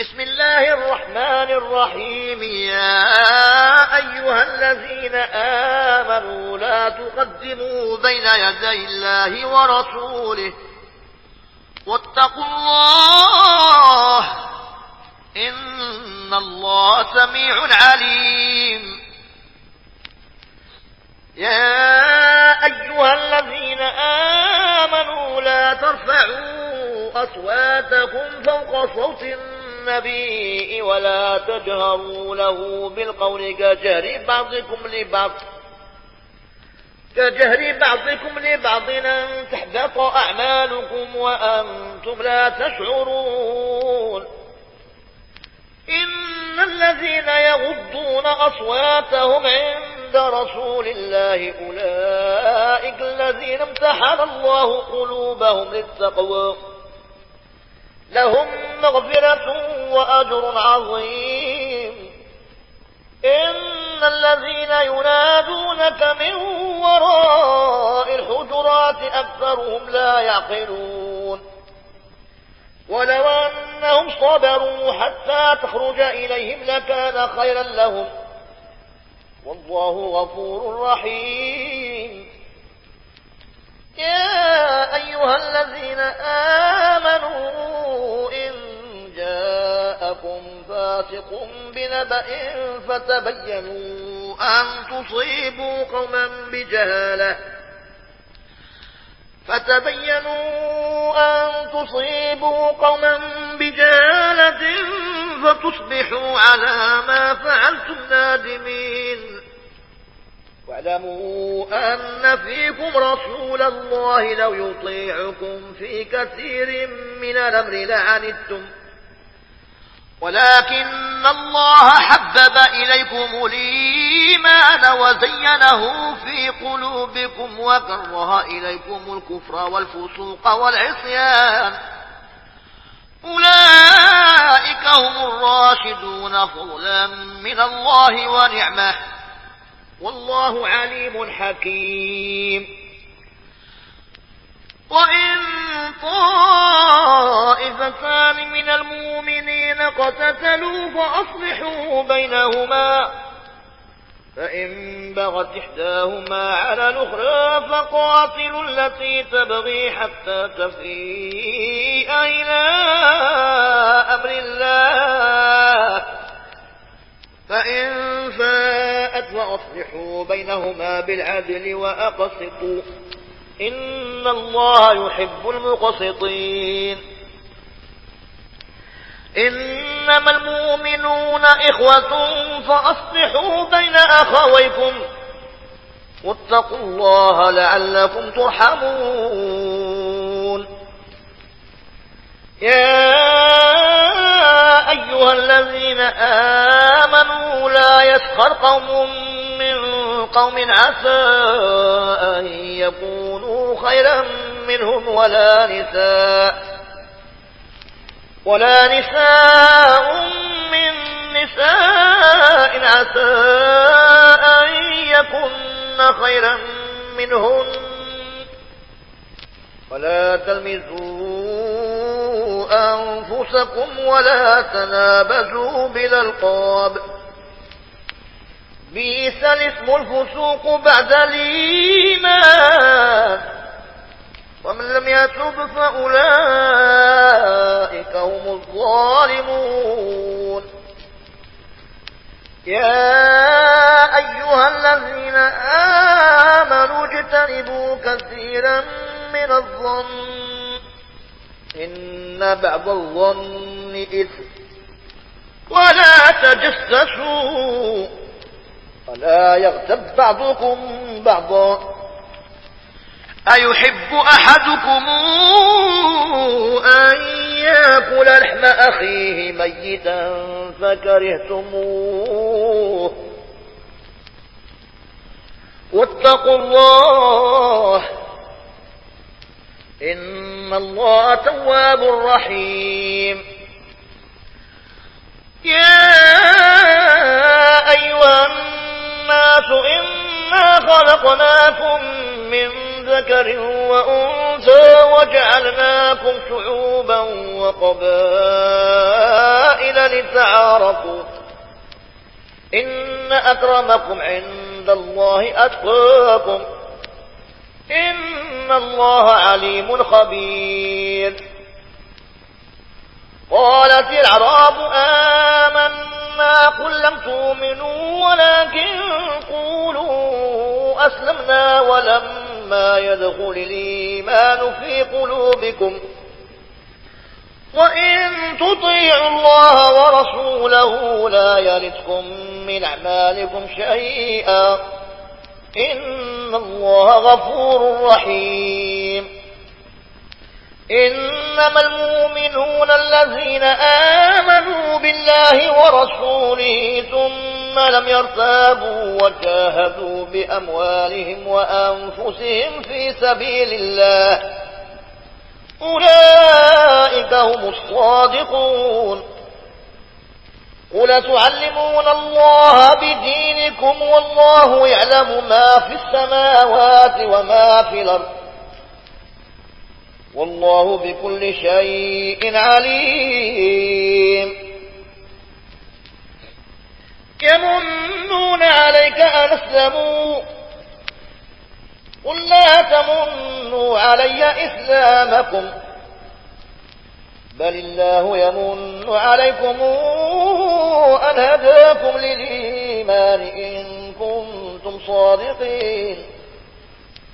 بسم الله الرحمن الرحيم. يا أيها الذين آمنوا لا تقدموا بين يدي الله ورسوله واتقوا الله إن الله سميع عليم. يا أيها الذين آمنوا لا ترفعوا أصواتكم فوق صوت النبي ولا تجهروا له بالقول كجهر بعضكم لبعض أن تحبط أعمالكم وأنتم لا تشعرون. إن الذين يغضون أصواتهم عند رسول الله أولئك الذين امتحن الله قلوبهم للتقوى لهم مغفرة وأجر عظيم. إن الذين ينادونك من وراء الحجرات أكثرهم لا يعقلون. ولو أنهم صبروا حتى تخرج إليهم لكان خيرا لهم والله غفور رحيم. يا أيها الذين آمنوا إن جاءكم فاسق بنبأ فتبينوا أن تصيبوا قوما بجهالة فتصبحوا على ما فعلتم نادمين. واعلموا أن فيكم رسول الله لو يطيعكم في كثير من الأمر لعنتم ولكن الله حبب إليكم الإيمان وزينه في قلوبكم وكره إليكم الكفر والفسوق والعصيان أولئك هم الراشدون فضلا من الله ونعمه والله عليم حكيم. وإن طائفتان من المؤمنين اقتتلوا فأصلحوا بينهما فإن بغت إحداهما على الأخرى فقاتلوا التي تبغي حتى تفيء إلى أمر الله فإن فاءت فأصلحوا بينهما بالعدل وأقسطوا إن الله يحب المقسطين. إنما المؤمنون إخوة فأصلحوا بين أخويكم واتقوا الله لعلكم ترحمون. يا أيها الذين آمنوا لا يسخر قوم من قوم عسى أن يكونوا خيرا منهم ولا نساء من نساء عسى أن يكن خيرا منهن ولا تلمزوا أنفسكم ولا تنابزوا بالألقاب بئس الاسم الفسوق بعد الإيمان ومن لم يتب فأولئك هم الظالمون. يا أيها الذين آمنوا اجتنبوا كثيرا من الظن إن بعض الظن إثم ولا تجسسوا ولا يغتب بعضكم بعضا أيحب أحدكم أن يأكل لحم أخيه ميتا فكرهتموه واتقوا الله إن الله تواب رحيم. يا أيها الناس إنا خلقناكم من ذكر وأنثى وجعلناكم شعوبا وقبائل لتعارفوا إن أكرمكم عند الله أتقاكم إن الله عليم خبير. قالت الأعراب آمنا قل لم تؤمنوا ولكن قولوا أسلمنا ولما يدخل الإيمان في قلوبكم وإن تطيعوا الله ورسوله لا يلتكم من أعمالكم شيئا إن الله غفور رحيم. إنما المؤمنون الذين آمنوا بالله ورسوله ثم لم يرتابوا وجاهدوا بأموالهم وأنفسهم في سبيل الله أولئك هم الصادقون. قل تعلمون الله بدينكم والله يعلم ما في السماوات وما في الأرض والله بكل شيء عليم. يمنون عليك أن أسلموا قل لا تمنوا علي إسلامكم بل الله يمن عليكم أن هداكم للإيمان إن كنتم صادقين.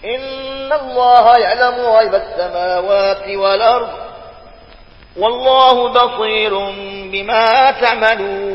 إن الله يعلم غيب السماوات والأرض والله بصير بما تعملون.